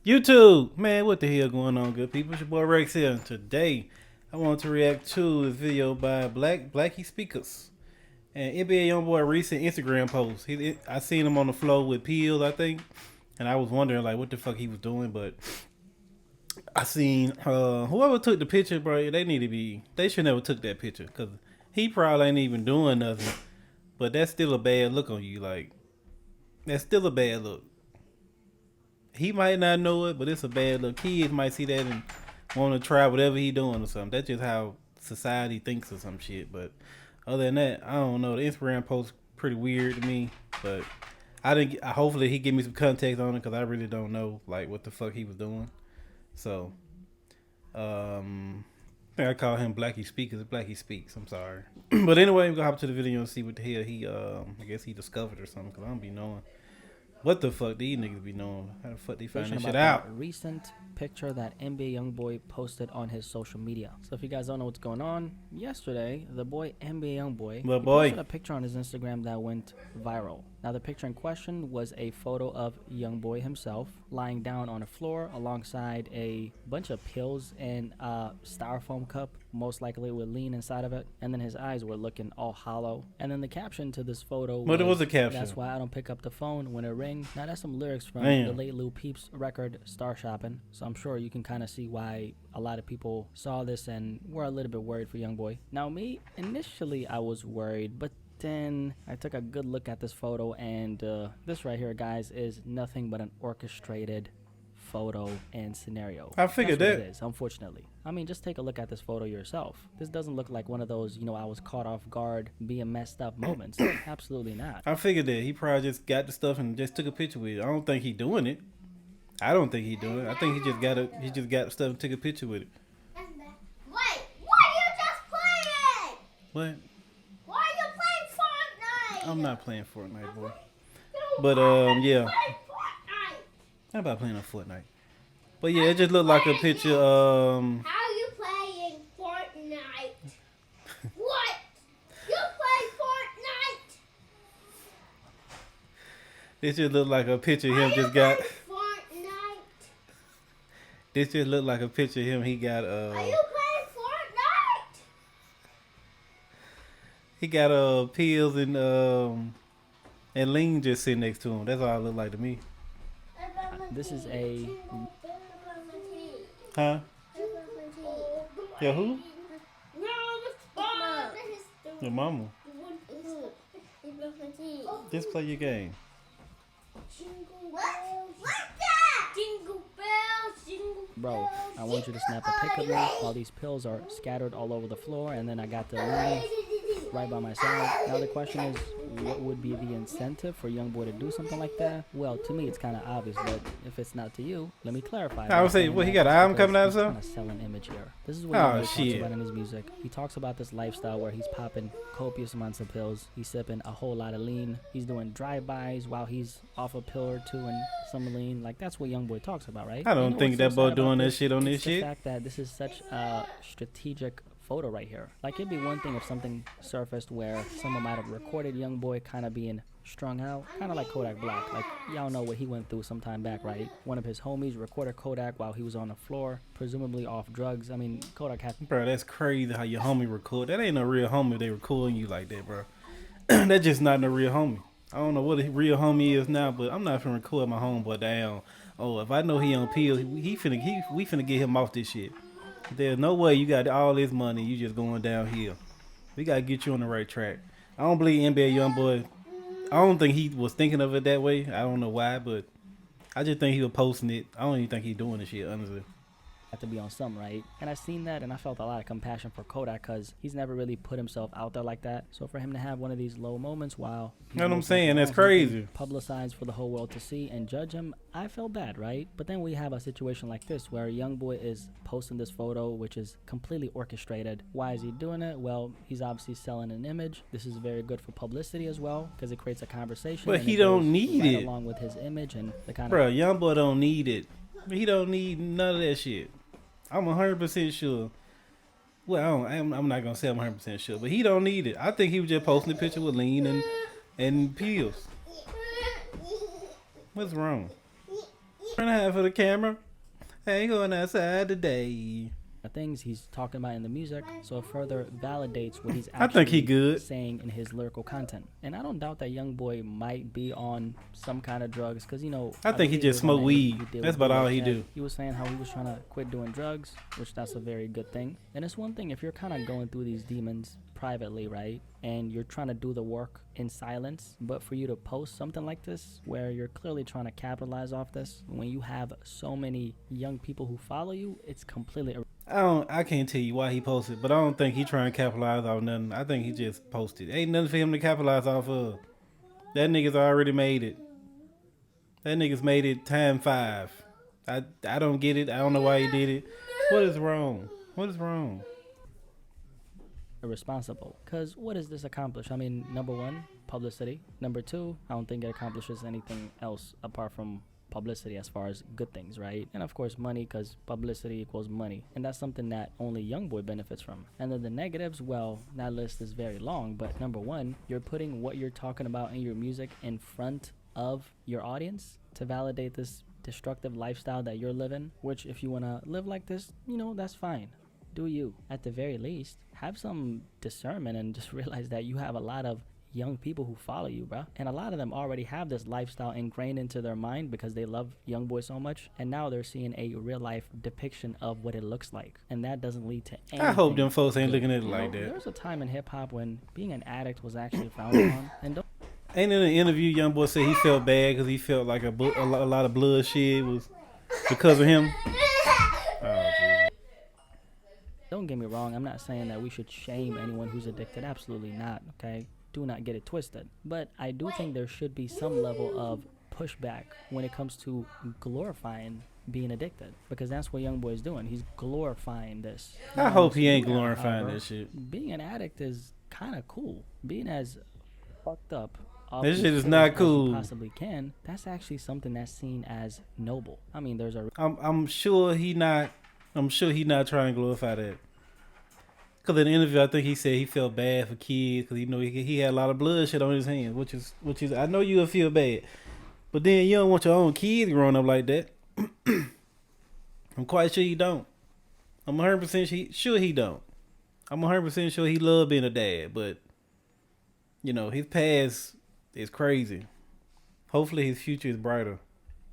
YouTube, man, what the hell going on, good people? It's your boy Rex here. And today, I want to react to a video by Blackie Speakers and NBA YoungBoy recent Instagram post. I seen him on the floor with Peels, I think, and I was wondering like what the fuck he was doing, but I seen whoever took the picture, bro. They should never took that picture because he probably ain't even doing nothing, but that's still a bad look on you. Like that's still a bad look. He might not know it, but it's a bad look. Kids might see that and want to try whatever he doing or something. That's just how society thinks or some shit. But other than that, I don't know. The Instagram post pretty weird to me, but I didn't. Hopefully he give me some context on it because I really don't know like what the fuck he was doing. So, I think I call him Blackie Speakers. Blackie Speaks. I'm sorry, but anyway, we're gonna hop to the video and see what the hell he I guess he discovered or something because I don't be knowing. What the fuck these niggas be knowing? How the fuck they find this shit out? Recent picture that NBA YoungBoy posted on his social media. So if you guys don't know what's going on, yesterday the boy NBA YoungBoy posted a picture on his Instagram that went viral. Now the picture in question was a photo of YoungBoy himself lying down on the floor alongside a bunch of pills and a styrofoam cup, most likely with lean inside of it, and then his eyes were looking all hollow. And then the caption to this photo was, what was the caption? "That's why I don't pick up the phone when it rings." Now that's some lyrics from the late Lil Peep's record Star Shopping, so I'm sure you can kind of see why a lot of people saw this and were a little bit worried for YoungBoy. Now me, initially I was worried, but then I took a good look at this photo, and this right here, guys, is nothing but an orchestrated photo and scenario. I figured that. It is, unfortunately. I mean, just take a look at this photo yourself. This doesn't look like one of those, I was caught off guard, being messed up moments. Absolutely not. I figured that he probably just got the stuff and just took a picture with it. I don't think he doing it. I don't think he doing it. I think he just got stuff and took a picture with it. Wait, what are you just playing? What? Why are you playing Fortnite? I'm not playing Fortnite, boy. But yeah. How about playing on Fortnite? But yeah, it just looked like a picture. How you playing Fortnite? What? You play Fortnite? This just looked like a picture him just got. Fortnite? This just looked like a picture of him. He got Are you playing Fortnite? He got pills and lean just sitting next to him. That's all it looked like to me. This is a... Huh? Yeah, who? Your mama. Just play your game. Bro, I want you to snap a pic of me while these pills are scattered all over the floor, and then I got the lean right by my side. Now the question is, what would be the incentive for YoungBoy to do something like that? Well, to me it's kind of obvious, but if it's not to you, let me clarify. I would say, what, he got an album coming out or something? He's trying to sell an image here. This is what YoungBoy talks about in his music. He talks about this lifestyle where he's popping copious amounts of pills, he's sipping a whole lot of lean, he's doing drive-bys while he's off a pill or two and some lean. Like, that's what YoungBoy talks about, right? I don't think that boy doing that shit on this shit. The fact that this is such a strategic photo right here. Like, it'd be one thing if something surfaced where someone might have recorded YoungBoy kind of being strung out, kind of like Kodak Black. Like, y'all know what he went through some time back, right? One of his homies recorded Kodak while he was on the floor, presumably off drugs. I mean, Kodak had... Bro, that's crazy how your homie record. That ain't no real homie. They recording you like that, bro. That's just not no real homie. I don't know what a real homie is now, but I'm not finna record my homeboy down. Oh, if I know he on pills, we finna get him off this shit. There's no way you got all this money, you just going downhill. We gotta get you on the right track. I don't believe NBA YoungBoy. I don't think he was thinking of it that way. I don't know why, but I just think he was posting it. I don't even think he's doing this shit, honestly. To be on some, right? And I seen that and I felt a lot of compassion for Kodak because he's never really put himself out there like that. So for him to have one of these low moments while you know what I'm saying, that's crazy, publicized for the whole world to see and judge him, I felt bad, right? But then we have a situation like this where YoungBoy is posting this photo which is completely orchestrated. Why is he doing it? Well, he's obviously selling an image. This is very good for publicity as well because it creates a conversation. But he don't need it along with his image and the kind of... Bro, YoungBoy don't need it. He don't need none of that shit. I'm 100% sure. Well, I'm not gonna say I'm 100% sure, but he don't need it. I think he was just posting a picture with lean and pills. What's wrong? Turn half for the camera. I ain't going outside today. Things he's talking about in the music, so it further validates what he's I think he actually good. saying in his lyrical content. And I don't doubt that YoungBoy might be on some kind of drugs, because I think he just smoke weed. That's about all he do. He was saying how he was trying to quit doing drugs, which that's a very good thing. And it's one thing if you're kind of going through these demons privately, right, and you're trying to do the work in silence, but for you to post something like this where you're clearly trying to capitalize off this, when you have so many young people who follow you, it's completely I can't tell you why he posted, but I don't think he trying to capitalize off nothing. I think he just posted. Ain't nothing for him to capitalize off of. That nigga's already made it. That nigga's made it time 5. I don't get it. I don't know why he did it. What is wrong? What is wrong? Irresponsible. Because what does this accomplish? I mean, number one, publicity. Number two, I don't think it accomplishes anything else apart from publicity as far as good things, right? And of course money, because publicity equals money, and that's something that only YoungBoy benefits from. And then the negatives, well, that list is very long, but number one, you're putting what you're talking about in your music in front of your audience to validate this destructive lifestyle that you're living, which if you want to live like this, that's fine. Do you. At the very least, have some discernment and just realize that you have a lot of young people who follow you, bro, and a lot of them already have this lifestyle ingrained into their mind because they love YoungBoy so much, and now they're seeing a real life depiction of what it looks like, and that doesn't lead to anything. I hope them folks ain't looking at it like that. There was a time in hip-hop when being an addict was actually frowned upon, and ain't in an interview YoungBoy said he felt bad because he felt like a lot of bloodshed was because of him. Oh, geez. Don't get me wrong, I'm not saying that we should shame anyone who's addicted, absolutely not, okay? Do not get it twisted, but I do think there should be some level of pushback when it comes to glorifying being addicted, because that's what YoungBoy is doing. He's glorifying this. I hope he ain't glorifying this shit. Being an addict is kind of cool. Being as fucked up, this shit is not cool. Possibly can. That's actually something that's seen as noble. I mean, there's a. I'm sure he not. I'm sure he not trying to glorify that. Because in the interview, I think he said he felt bad for kids because he had a lot of bloodshed on his hands, which is I know you'll feel bad, but then you don't want your own kids growing up like that. I'm quite sure he don't. I'm 100% sure he don't. I'm 100% sure he loved being a dad, but his past is crazy. Hopefully his future is brighter.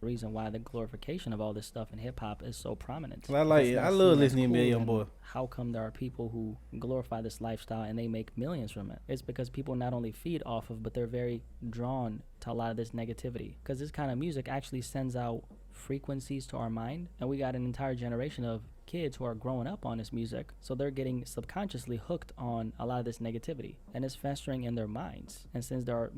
Reason why the glorification of all this stuff in hip-hop is so prominent. I like it. I love listening to YoungBoy. How come there are people who glorify this lifestyle and they make millions from it? It's because people not only feed off of, but they're very drawn to a lot of this negativity, because this kind of music actually sends out frequencies to our mind, and we got an entire generation of kids who are growing up on this music, so they're getting subconsciously hooked on a lot of this negativity, and it's festering in their minds. And since there are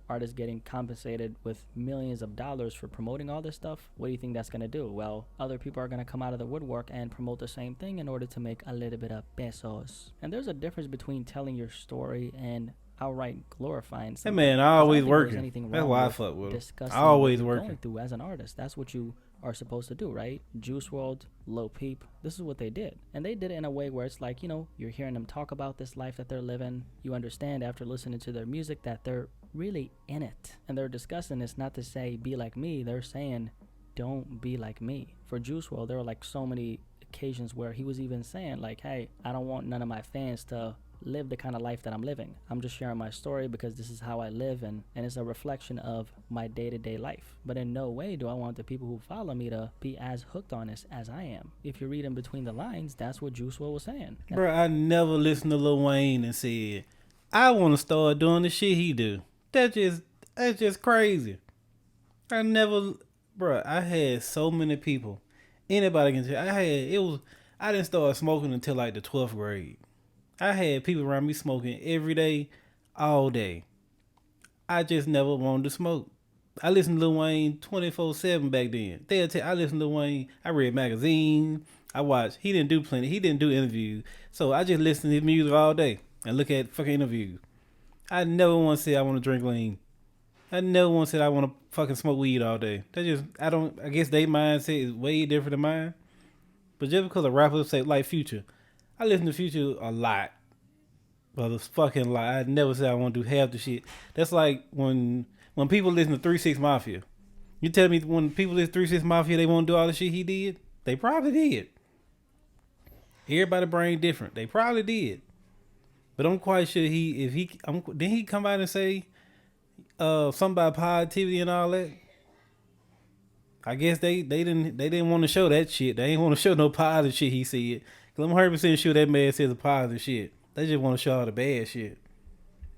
artists getting compensated with millions of dollars for promoting all this stuff, what do you think that's going to do? Well, other people are going to come out of the woodwork and promote the same thing in order to make a little bit of pesos. And there's a difference between telling your story and outright glorifying something. Hey man, I always working. That's why I fuck with him. I always working. Going through as an artist, that's what you are supposed to do, right? Juice WRLD, Lil Peep, this is what they did, and they did it in a way where it's like, you're hearing them talk about this life that they're living. You understand after listening to their music that they're really in it, and they're discussing this not to say be like me. They're saying don't be like me. For Juice WRLD, there were like so many occasions where he was even saying like, hey, I don't want none of my fans to live the kind of life that I'm living. I'm just sharing my story because this is how I live, and it's a reflection of my day-to-day life. But in no way do I want the people who follow me to be as hooked on this as I am. If you read in between the lines, that's what Juice WRLD was saying. Bro, I never listened to Lil Wayne and said, I want to start doing the shit he do. That's just crazy. I had so many people. Anybody can tell. I didn't start smoking until like the 12th grade. I had people around me smoking every day, all day. I just never wanted to smoke. I listened to Lil Wayne 24/7 back then. I listened to Lil Wayne. I read magazines. I watched. He didn't do interviews. So I just listened to his music all day and look at fucking interviews. I never once said I want to drink lean. I never once said I want to fucking smoke weed all day. I guess their mindset is way different than mine. But just because a rapper say like Future, I listen to Future a lot. But it's fucking lot. I never said I want to do half the shit. That's like when people listen to 3 6 Mafia. You tell me when people in 3-6 Mafia, they won't do all the shit he did? They probably did. Everybody brain different. They probably did. But I'm quite sure didn't he come out and say something about positivity and all that? I guess they didn't want to show that shit. They ain't want to show no positive shit he said. Cause I'm 100% sure that man says the positive shit. They just want to show all the bad shit.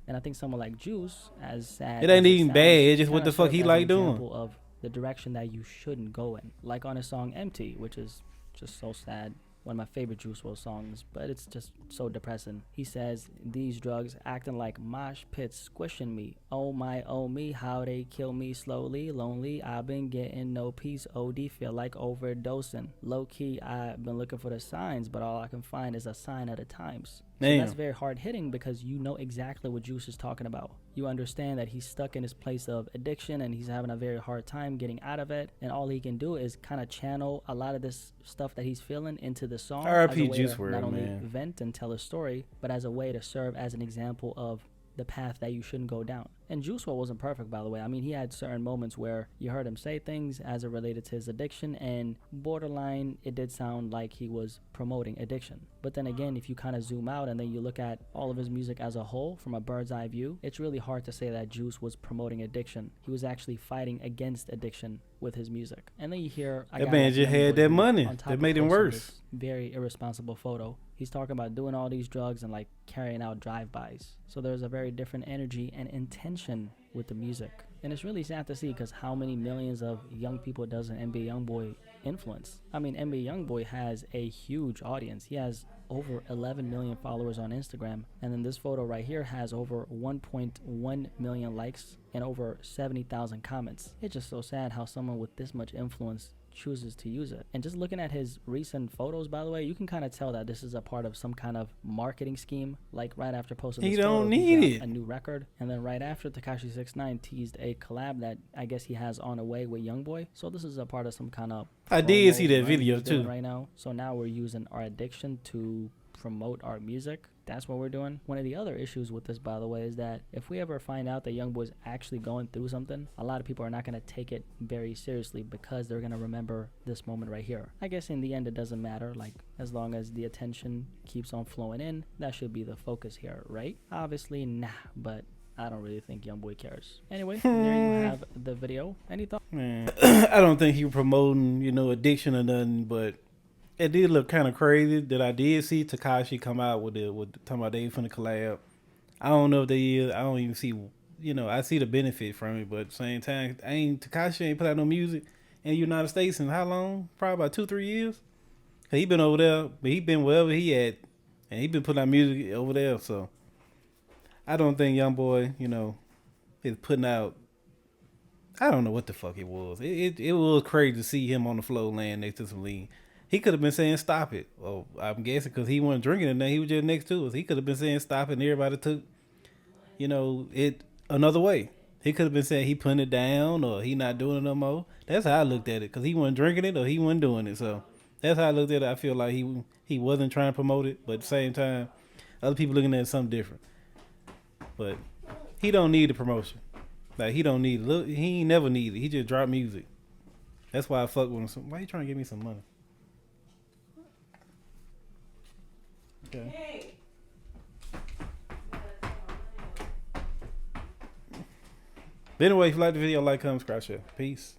And I think someone like Juice, as sad, it ain't even sounds, bad. It's just what the fuck he like doing. Of the direction that you shouldn't go in, like on his song "Empty," which is just so sad. One of my favorite Juice WRLD songs, but it's just so depressing. He says, these drugs acting like mosh pits squishing me. Oh my, oh me, how they kill me slowly, lonely. I've been getting no peace, OD, feel like overdosing. Low key, I've been looking for the signs, but all I can find is a sign at a times. So that's very hard hitting because you know exactly what Juice is talking about. You understand that he's stuck in his place of addiction and he's having a very hard time getting out of it. And all he can do is kind of channel a lot of this stuff that he's feeling into the song. R.I.P. Juice WRLD, not only vent and tell a story, but as a way to serve as an example of the path that you shouldn't go down. And Juice WRLD wasn't perfect, by the way. I mean, he had certain moments where you heard him say things as it related to his addiction, and borderline, it did sound like he was promoting addiction. But then again, if you kind of zoom out and then you look at all of his music as a whole from a bird's eye view, it's really hard to say that Juice was promoting addiction. He was actually fighting against addiction with his music. And then you hear that man just had that money that made him worse. Very irresponsible photo. He's talking about doing all these drugs and like carrying out drive-bys. So there's a very different energy and intention with the music. And it's really sad to see because how many millions of young people does an NBA YoungBoy influence? I mean, NBA YoungBoy has a huge audience. He has over 11 million followers on Instagram. And then this photo right here has over 1.1 million likes and over 70,000 comments. It's just so sad how someone with this much influence chooses to use it. And just looking at his recent photos, by the way, you can kind of tell that this is a part of some kind of marketing scheme. Like right after posting this photo, he got a new record, and then right after, Tekashi 6ix9ine teased a collab that I guess he has on the way with YoungBoy. So this is a part of some kind of I did see that video too right now. So now we're using our addiction to promote our music. That's what we're doing. One of the other issues with this, by the way, is that if we ever find out that YoungBoy's actually going through something, a lot of people are not going to take it very seriously because they're going to remember this moment right here. I guess in the end, it doesn't matter. Like, as long as the attention keeps on flowing in, that should be the focus here, right? Obviously, nah, but I don't really think YoungBoy cares. Anyway, there you have the video. Any thoughts? Man, I don't think he was promoting, addiction or nothing, but it did look kind of crazy that I did see Tekashi come out with talking about they finna collab. I don't know if they is. I don't even see, I see the benefit from it, but at the same time, Tekashi ain't put out no music in the United States in how long? Probably about 2-3 years. Cause he been over there, but he been wherever he at, and he been putting out music over there. So I don't think YoungBoy, is putting out. I don't know what the fuck it was. It was crazy to see him on the floor laying next to some lean. He could have been saying stop it. Well, I'm guessing because he wasn't drinking it. He was just next to us. He could have been saying stop it, and everybody took, it another way. He could have been saying he putting it down or he not doing it no more. That's how I looked at it because he wasn't drinking it or he wasn't doing it. So that's how I looked at it. I feel like he wasn't trying to promote it, but at the same time, other people looking at it something different. But he don't need the promotion. Like he don't need it. Look, he ain't never need it. He just dropped music. That's why I fuck with him. Why you trying to give me some money? Okay. Hey. But anyway, if you like the video, like, comment, subscribe, share. Peace.